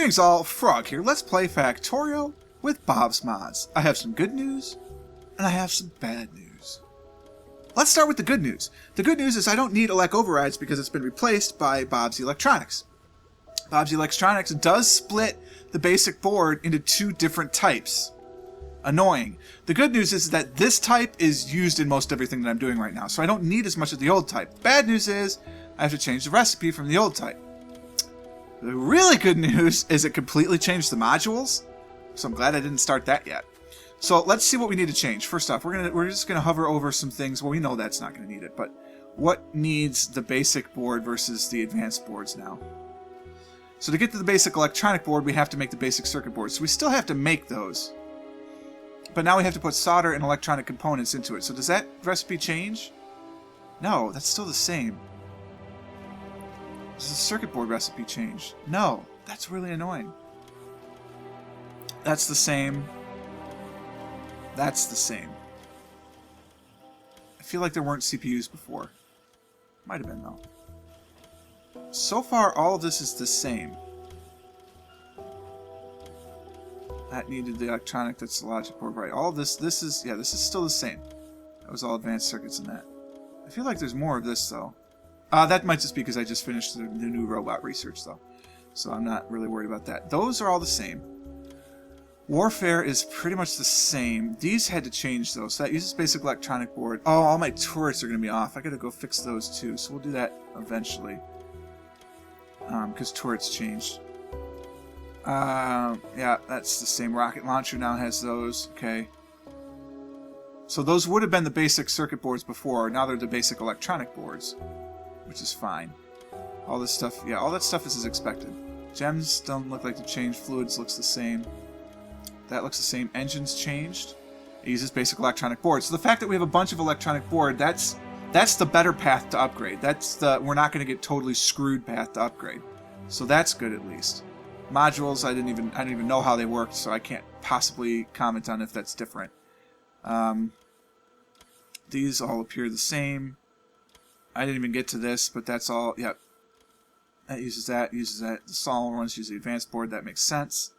Greetings all, Frog here. Let's play Factorio with Bob's Mods. I have some good news, and I have some bad news. Let's start with the good news. The good news is I don't need elect overrides because it's been replaced by Bob's Electronics. Bob's Electronics does split the basic board into two different types. Annoying. The good news is that this type is used in most everything that I'm doing right now, so I don't need as much of the old type. Bad news is I have to change the recipe from the old type. The really good news is it completely changed the modules, so I'm glad I didn't start that yet. So let's see what we need to change. First off, we're just gonna hover over some things. Well, we know that's not gonna need it, but what needs the basic board versus the advanced boards now? So to get to the basic electronic board, we have to make the basic circuit board. So we still have to make those, but now we have to put solder and electronic components into it. So does that recipe change? No, that's still the same. Does the circuit board recipe change? No, that's really annoying. That's the same. That's the same. I feel like there weren't CPUs before. Might have been though. So far, all of this is the same. That needed the electronic, that's the logic board, right? All of this is still the same. That was all advanced circuits in that. I feel like there's more of this though. That might just be because I just finished the new robot research, though. So I'm not really worried about that. Those are all the same. Warfare is pretty much the same. These had to change, though. So that uses basic electronic board. Oh, all my turrets are going to be off. I got to go fix those, too. So we'll do that eventually. Because turrets changed. Yeah, that's the same. Rocket launcher now has those. Okay. So those would have been the basic circuit boards before. Now they're the basic electronic boards, which is fine. All this stuff, yeah, all that stuff is as expected. Gems don't look like they've changed. Fluids looks the same. That looks the same. Engines changed. It uses basic electronic board. So the fact that we have a bunch of electronic board, that's the better path to upgrade. That's the we're not going to get totally screwed path to upgrade. So that's good at least. Modules, I didn't even know how they worked, so I can't possibly comment on if that's different. These all appear the same. I didn't even get to this, but that's all. Yep. That uses that, uses that. The solid ones use the advanced board. That makes sense.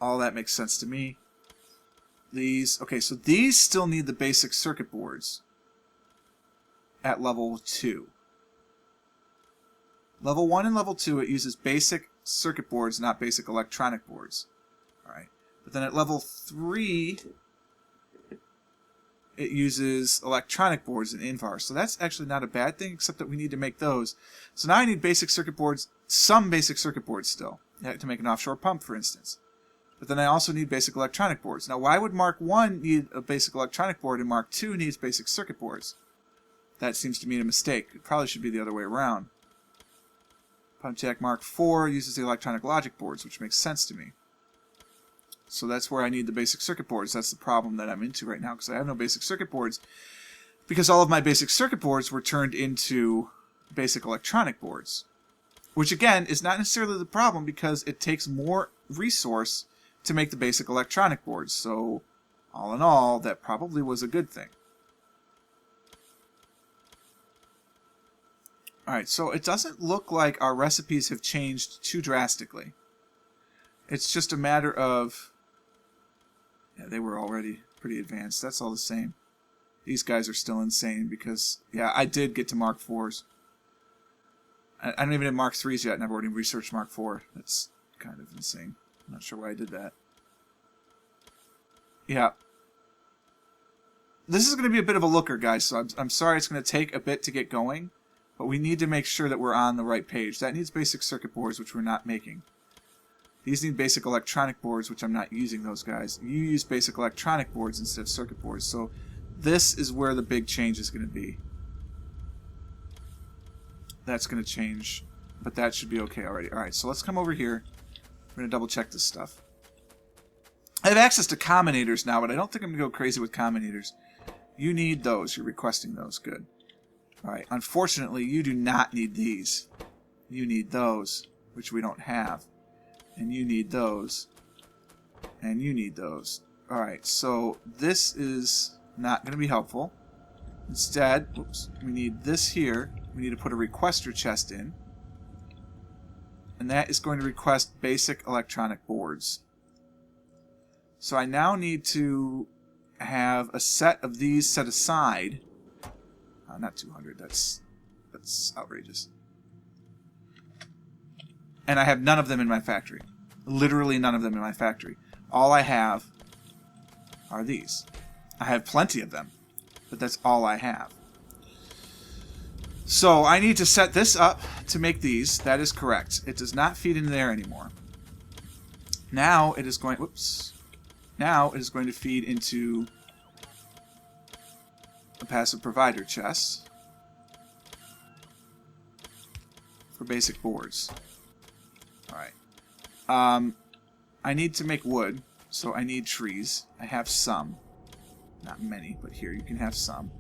All that makes sense to me. These, okay, so these still need the basic circuit boards at level 2. Level 1 and level 2, it uses basic circuit boards, not basic electronic boards. Alright. But then at level 3, it uses electronic boards and INVAR. So that's actually not a bad thing, except that we need to make those. So now I need basic circuit boards, some basic circuit boards still, to make an offshore pump, for instance. But then I also need basic electronic boards. Now, why would Mark 1 need a basic electronic board and Mark 2 needs basic circuit boards? That seems to me a mistake. It probably should be the other way around. Pump Jack Mark 4 uses the electronic logic boards, which makes sense to me. So that's where I need the basic circuit boards. That's the problem that I'm into right now, because I have no basic circuit boards. Because all of my basic circuit boards were turned into basic electronic boards. Which, again, is not necessarily the problem, because it takes more resource to make the basic electronic boards. So, all in all, that probably was a good thing. Alright, so it doesn't look like our recipes have changed too drastically. It's just a matter of... Yeah, they were already pretty advanced. That's all the same. These guys are still insane because, yeah, I did get to Mark 4s. I don't even have Mark 3s yet, and I've already researched Mark 4. That's kind of insane. I'm not sure why I did that. Yeah. This is going to be a bit of a looker, guys, so I'm sorry it's going to take a bit to get going, but we need to make sure that we're on the right page. That needs basic circuit boards, which we're not making. These need basic electronic boards, which I'm not using those guys. You use basic electronic boards instead of circuit boards, so this is where the big change is going to be. That's going to change, but that should be okay already. Alright, so let's come over here. We're going to double check this stuff. I have access to combinators now, but I don't think I'm going to go crazy with combinators. You need those. You're requesting those. Good. Alright, unfortunately, you do not need these. You need those, which we don't have. And you need those. And you need those. Alright, so this is not going to be helpful. Instead, oops, we need this here. We need to put a requester chest in. and that is going to request basic electronic boards. So I now need to have a set of these set aside. Not 200, that's outrageous. And I have none of them in my factory. Literally none of them in my factory. All I have are these. I have plenty of them, but that's all I have. So I need to set this up to make these. That is correct. It does not feed into there anymore. Now it is going... Whoops. Now it is going to feed into a passive provider chest for basic boards. Alright. I need to make wood, so I need trees. I have some. Not many, but here you can have some.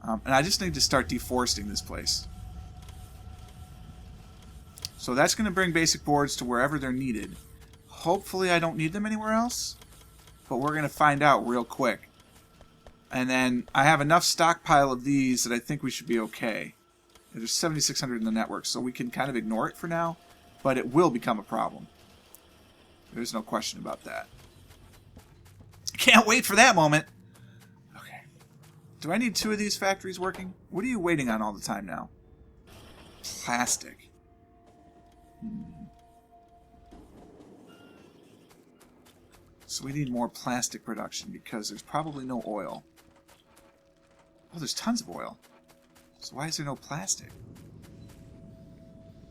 And I just need to start deforesting this place. So that's going to bring basic boards to wherever they're needed. Hopefully I don't need them anywhere else, but we're going to find out real quick. And then I have enough stockpile of these that I think we should be okay. There's 7,600 in the network, so we can kind of ignore it for now, but it will become a problem. There's no question about that. Can't wait for that moment. Okay. Do I need 2 of these factories working? What are you waiting on all the time now? Plastic. So we need more plastic production because there's probably no oil. Oh, there's tons of oil. So why is there no plastic?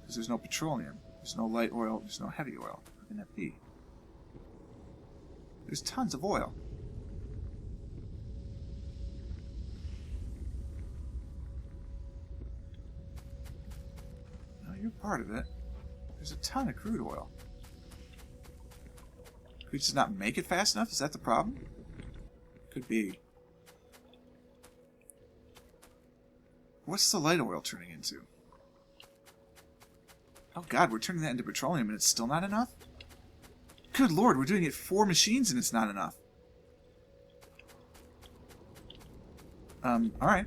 Because there's no petroleum. There's no light oil. There's no heavy oil. How can that be? There's tons of oil. No, you're part of it. There's a ton of crude oil. Could we just not make it fast enough? Is that the problem? Could be. What's the light oil turning into? Oh god, we're turning that into petroleum and it's still not enough? Good lord, we're doing it 4 machines and it's not enough. Alright.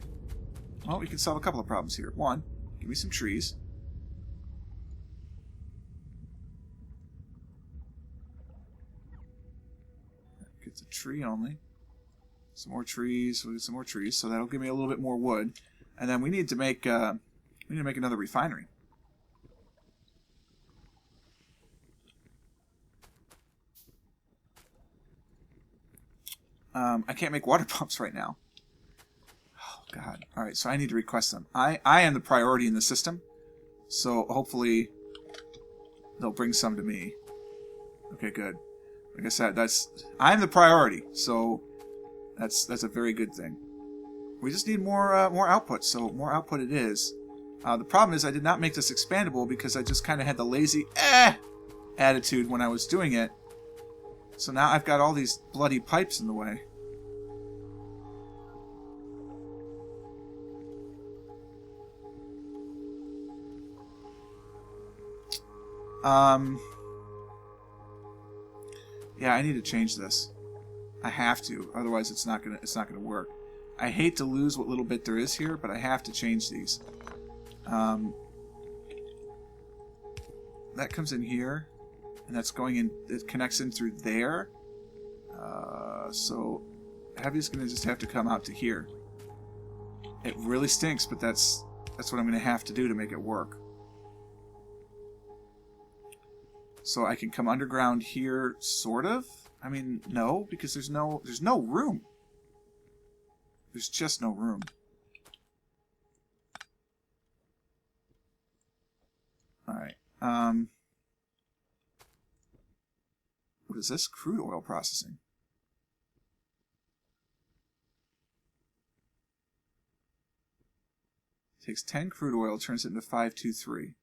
Well, we can solve a couple of problems here. One, give me some trees. It's a tree only. Some more trees. We'll get some more trees, so that'll give me a little bit more wood. And then we need to make another refinery. I can't make water pumps right now. Oh god. All right, so I need to request them. I am the priority in the system, so hopefully they'll bring some to me. Okay, good. Like I said, I'm the priority, so that's a very good thing. We just need more output, so more output it is. The problem is I did not make this expandable because I just kind of had the lazy attitude when I was doing it. So now I've got all these bloody pipes in the way. Yeah, I need to change this. I have to, otherwise it's not gonna work. I hate to lose what little bit there is here, but I have to change these. That comes in here, and that's going in. It connects in through there. So heavy's gonna just have to come out to here. It really stinks, but that's what I'm gonna have to do to make it work. So I can come underground here, sort of. I mean, no, because there's no room. There's just no room. Alright. What is this? Crude oil processing. Takes 10 crude oil, turns it into 523.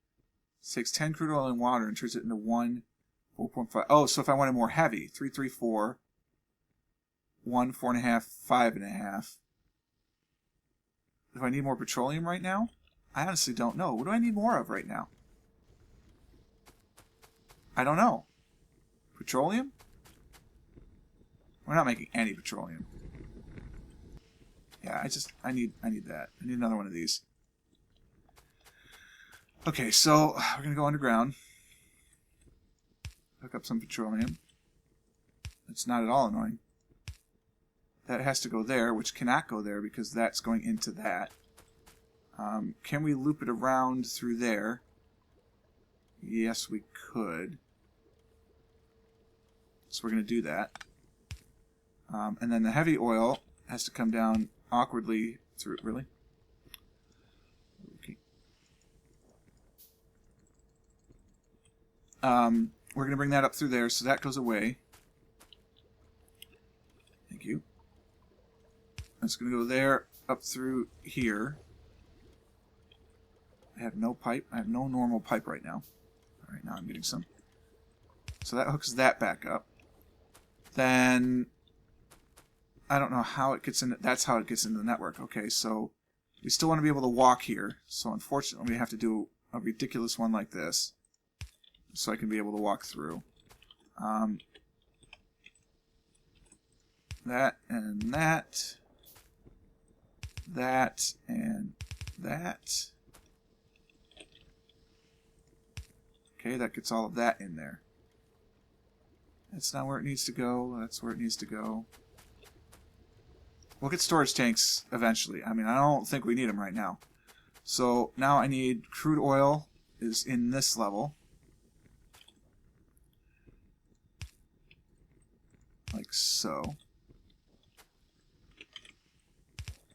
Takes 10 crude oil and water and turns it into 4.5. Oh, so if I wanted more heavy, 334, 1, 4.5, 5.5. Do I need more petroleum right now? I honestly don't know. What do I need more of right now? I don't know. Petroleum? We're not making any petroleum. Yeah, I need that. I need another one of these. Okay, so we're going to go underground. Hook up some petroleum. It's not at all annoying. That has to go there, which cannot go there because that's going into that. Can we loop it around through there? Yes, we could. So we're going to do that. And then the heavy oil has to come down awkwardly through it. Really? Okay. We're going to bring that up through there, so that goes away. Thank you. It's going to go there, up through here. I have no pipe. I have no normal pipe right now. All right, now I'm getting some. So that hooks that back up. Then I don't know how it gets in. That's how it gets into the network. Okay, so we still want to be able to walk here. So unfortunately, we have to do a ridiculous one like this, so I can be able to walk through. That and that. That and that. Okay, that gets all of that in there. That's not where it needs to go. That's where it needs to go. We'll get storage tanks eventually. I mean, I don't think we need them right now. So now I need crude oil is in this level. Like so.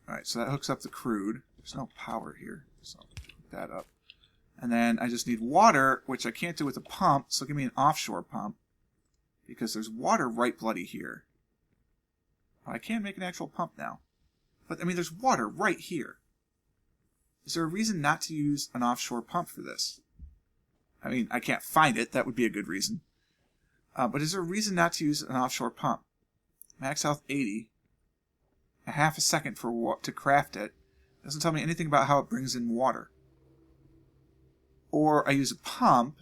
Alright, so that hooks up the crude. There's no power here, so I'll hook that up. And then I just need water, which I can't do with a pump, so give me an offshore pump. Because there's water right bloody here. I can make an actual pump now. But, I mean, there's water right here. Is there a reason not to use an offshore pump for this? I mean, I can't find it. That would be a good reason. But is there a reason not to use an offshore pump? Max health 80. A half a second to craft it. Doesn't tell me anything about how it brings in water. Or I use a pump,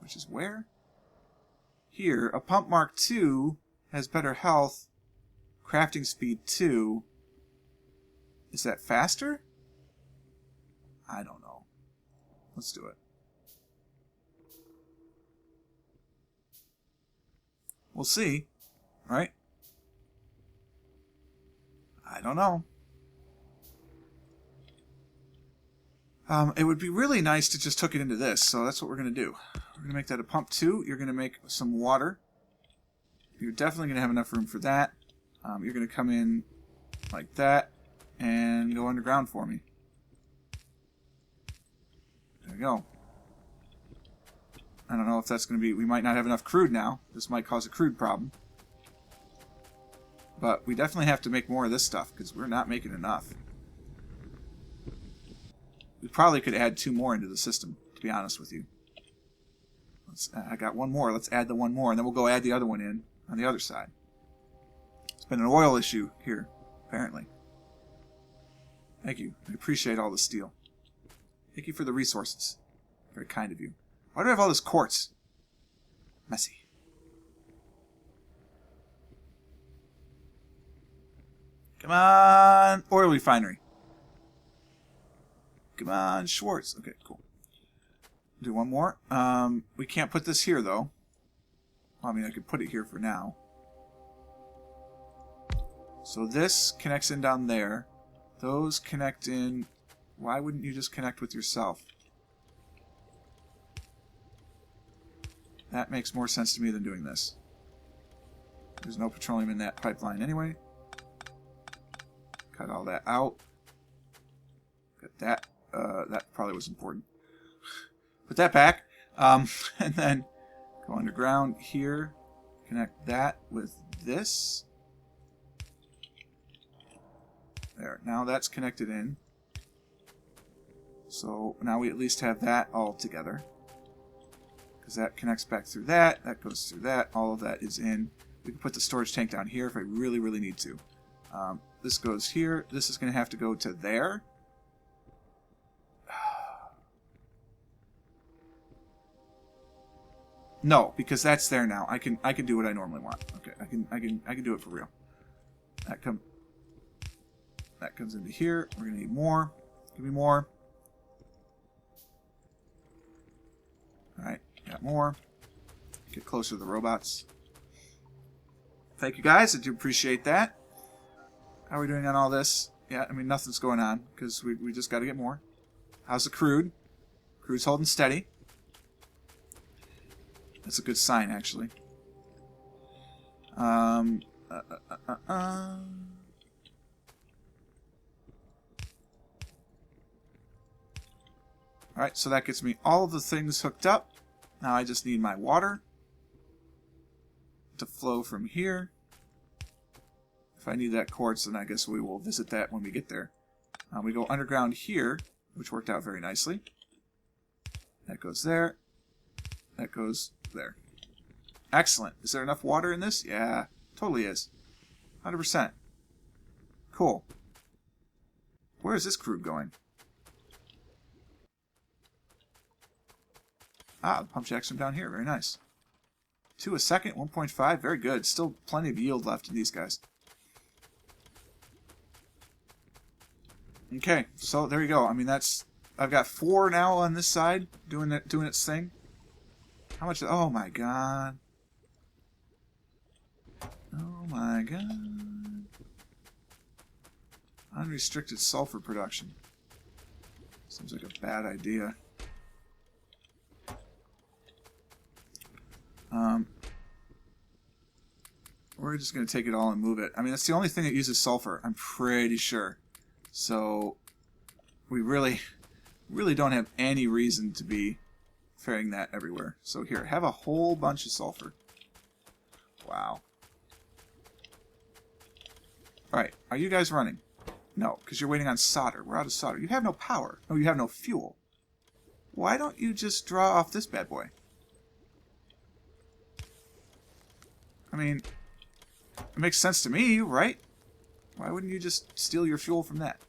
which is where? Here. A pump Mark II has better health, crafting speed 2. Is that faster? I don't know. Let's do it. We'll see, right? I don't know. It would be really nice to just hook it into this, so that's what we're going to do. We're going to make that a pump 2. You're going to make some water. You're definitely going to have enough room for that. You're going to come in like that and go underground for me. There we go. I don't know if that's going to be... We might not have enough crude now. This might cause a crude problem. But we definitely have to make more of this stuff, because we're not making enough. We probably could add 2 more into the system, to be honest with you. I got 1 more. Let's add the 1 more, and then we'll go add the other one in on the other side. It's been an oil issue here, apparently. Thank you. I appreciate all the steel. Thank you for the resources. Very kind of you. Why do I have all this quartz? Messy. Come on, oil refinery. Come on, Schwartz. Okay, cool. Do 1 more. We can't put this here, though. Well, I mean, I could put it here for now. So this connects in down there. Those connect in... Why wouldn't you just connect with yourself? That makes more sense to me than doing this. There's no petroleum in that pipeline anyway. Cut all that out. Got that. That probably was important. Put that back. And then go underground here. Connect that with this. There. Now that's connected in. So now we at least have that all together. Because that connects back through that. That goes through that. All of that is in. We can put the storage tank down here if I really, really need to. This goes here. This is going to have to go to there. No, because that's there now. I can do what I normally want. Okay, I can do it for real. That comes into here. We're gonna need more. Give me more. more. Get closer to the robots. Thank you guys. I do appreciate that. How are we doing on all this? Yeah, I mean, nothing's going on because we just got to get more. How's the crude? Crude's holding steady. That's a good sign, actually. Alright, so that gets me all of the things hooked up. Now I just need my water to flow from here. If I need that quartz, then I guess we will visit that when we get there. We go underground here, which worked out very nicely. That goes there. That goes there. Excellent. Is there enough water in this? Yeah, totally is. 100%. Cool. Where is this crude going? Ah, the pump jacks from down here. Very nice. 2 a second, 1.5. Very good. Still plenty of yield left in these guys. Okay, so there you go. I mean, that's... I've got 4 now on this side doing its thing. How much? Oh my god. Oh my god. Unrestricted sulfur production. Seems like a bad idea. We're just going to take it all and move it. I mean, that's the only thing that uses sulfur, I'm pretty sure. So, we really don't have any reason to be ferrying that everywhere. So here, have a whole bunch of sulfur. Wow. Alright, are you guys running? No, because you're waiting on solder. We're out of solder. You have no power. No, you have no fuel. Why don't you just draw off this bad boy? I mean, it makes sense to me, right? Why wouldn't you just steal your fuel from that?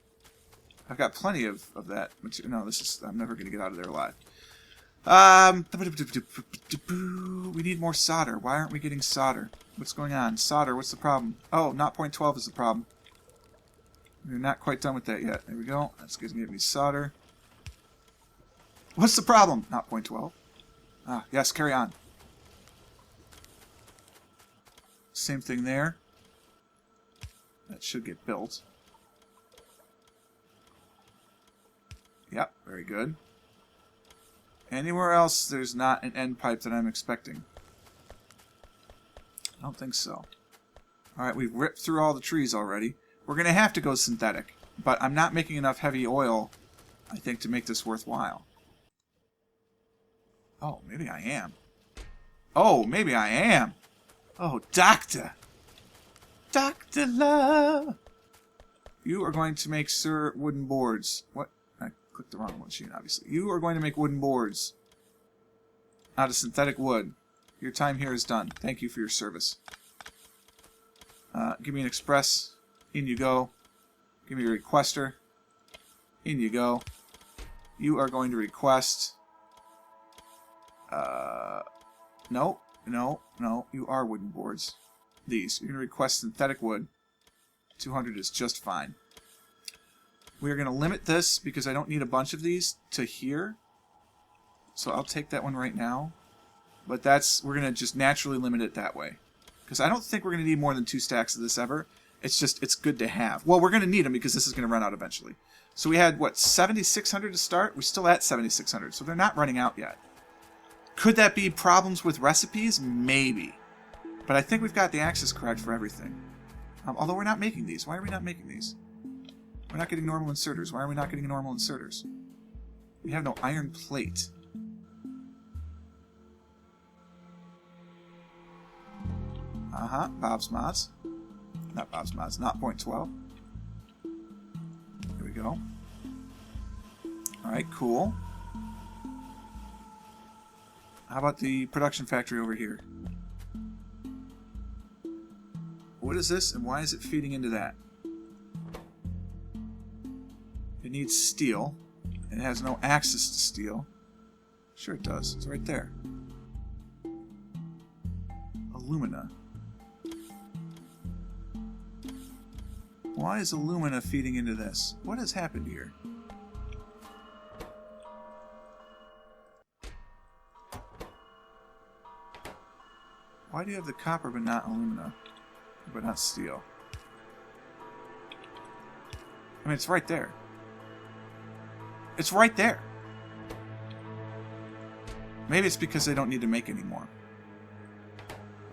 I've got plenty of that material. No, this is... I'm never going to get out of there alive. We need more solder. Why aren't we getting solder? What's going on? Solder, what's the problem? Oh, 0.12 is the problem. We're not quite done with that yet. There we go. That's going to give me solder. What's the problem? 0.12. Ah, yes, carry on. Same thing there. That should get built. Yep, very good. Anywhere else there's not an end pipe that I'm expecting? I don't think so. Alright, we've ripped through all the trees already. We're going to have to go synthetic, but I'm not making enough heavy oil, I think, to make this worthwhile. Oh, maybe I am. Oh, maybe I am. Oh, Doctor. Dr. Love. You are going to make wooden boards. What? I clicked the wrong machine, obviously. You are going to make wooden boards out of synthetic wood. Your time here is done. Thank you for your service. Give me an express. In you go. Give me a requester. In you go. You are going to request... No. No. No. You are wooden boards. These. You're going to request synthetic wood. 200 is just fine. We are going to limit this because I don't need a bunch of these to here. So I'll take that one right now. But we're going to just naturally limit it that way. Because I don't think we're going to need more than 2 stacks of this ever. It's just, it's good to have. Well, we're going to need them because this is going to run out eventually. So we had, what, 7,600 to start? We're still at 7,600, so they're not running out yet. Could that be problems with recipes? Maybe. But I think we've got the axis correct for everything. Although we're not making these. Why are we not making these? We're not getting normal inserters. Why are we not getting normal inserters? We have no iron plate. Bob's Mods. Not Bob's Mods, not 0.12. Here we go. Alright, cool. How about the production factory over here? What is this and why is it feeding into that? It needs steel. It has no access to steel. Sure it does. It's right there. Alumina. Why is alumina feeding into this? What has happened here? Why do you have the copper but not alumina? But not steel? I mean, it's right there. It's right there. Maybe it's because they don't need to make any more.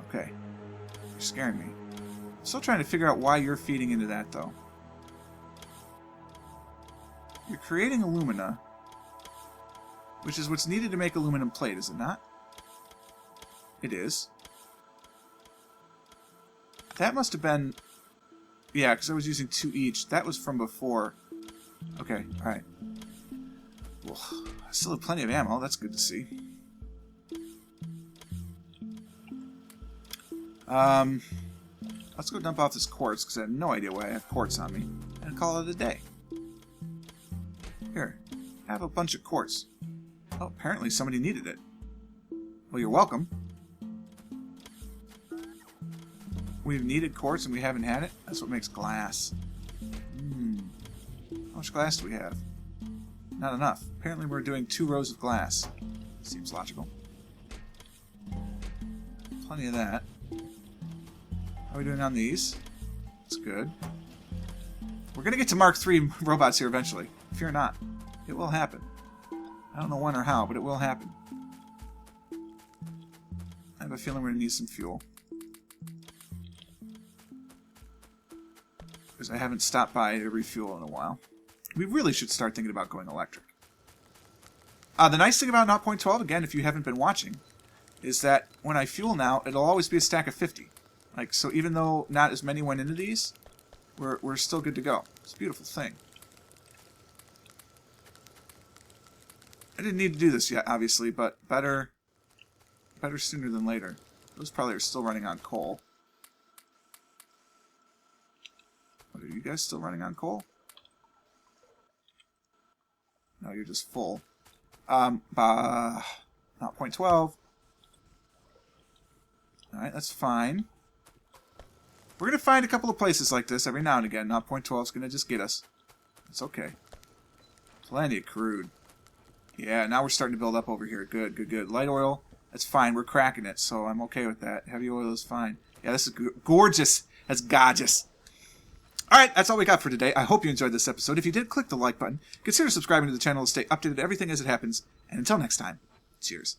Okay. You're scaring me. I'm still trying to figure out why you're feeding into that, though. You're creating alumina, which is what's needed to make aluminum plate, is it not? It is. That must have been... Yeah, because I was using 2 each. That was from before. Okay, alright. Well, I still have plenty of ammo. That's good to see. Let's go dump off this quartz, because I have no idea why I have quartz on me. And call it a day. Here, have a bunch of quartz. Oh, apparently somebody needed it. Well, you're welcome. We've needed quartz and we haven't had it? That's what makes glass. How much glass do we have? Not enough. Apparently we're doing 2 rows of glass. Seems logical. Plenty of that. How are we doing on these? That's good. We're going to get to Mark III robots here eventually. Fear not. It will happen. I don't know when or how, but it will happen. I have a feeling we're going to need some fuel. Because I haven't stopped by to refuel in a while. We really should start thinking about going electric. The nice thing about 0.12, again, if you haven't been watching, is that when I fuel now, it'll always be a stack of 50. Like, so even though not as many went into these, we're still good to go. It's a beautiful thing. I didn't need to do this yet, obviously, but better sooner than later. Those probably are still running on coal. What, are you guys still running on coal? No, you're just full. Not 0.12. Alright, that's fine. We're going to find a couple of places like this every now and again. 0.12 is going to just get us. It's okay. Plenty of crude. Yeah, now we're starting to build up over here. Good, good, good. Light oil, that's fine. We're cracking it, so I'm okay with that. Heavy oil is fine. Yeah, this is gorgeous. That's gorgeous. Alright, that's all we got for today. I hope you enjoyed this episode. If you did, click the like button. Consider subscribing to the channel to stay updated on everything as it happens. And until next time, cheers.